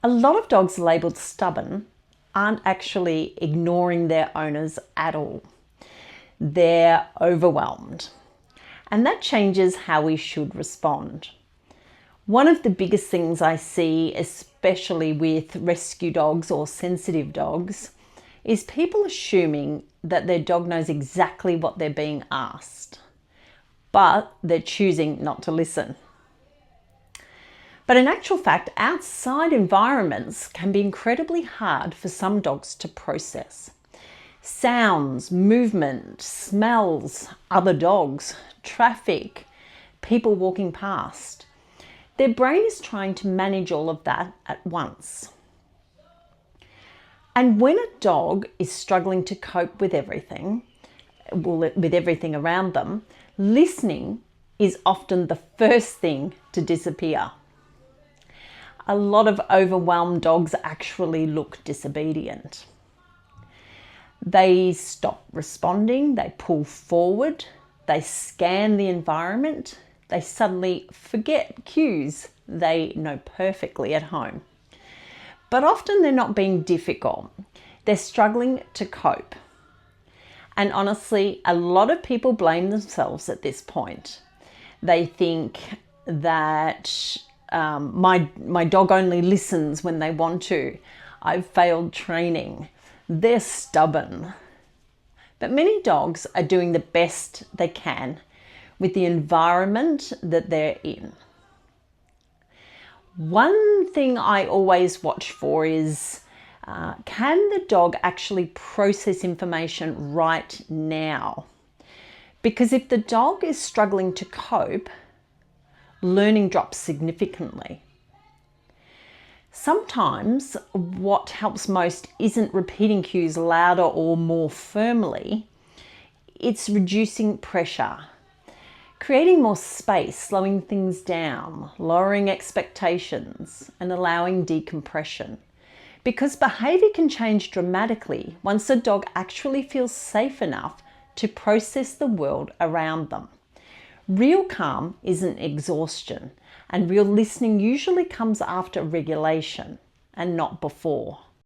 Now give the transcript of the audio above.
A lot of dogs labelled stubborn aren't actually ignoring their owners at all. They're overwhelmed. And that changes how we should respond. One of the biggest things I see, especially with rescue dogs or sensitive dogs, is people assuming that their dog knows exactly what they're being asked, but they're choosing not to listen. But in actual fact, outside environments can be incredibly hard for some dogs to process. Sounds, movement, smells, other dogs, traffic, people walking past. Their brain is trying to manage all of that at once. And when a dog is struggling to cope with everything, with everything around them, listening is often the first thing to disappear. A lot of overwhelmed dogs actually look disobedient. They stop responding, they pull forward, they scan the environment, they suddenly forget cues they know perfectly at home. But often they're not being difficult, they're struggling to cope. And honestly, a lot of people blame themselves at this point. They think that my dog only listens when they want to. I've failed training. They're stubborn. But many dogs are doing the best they can with the environment that they're in. One thing I always watch for is, can the dog actually process information right now? Because if the dog is struggling to cope, learning drops significantly. Sometimes what helps most isn't repeating cues louder or more firmly, it's reducing pressure, creating more space, slowing things down, lowering expectations, and allowing decompression. Because behaviour can change dramatically once a dog actually feels safe enough to process the world around them. Real calm isn't exhaustion, and real listening usually comes after regulation and not before.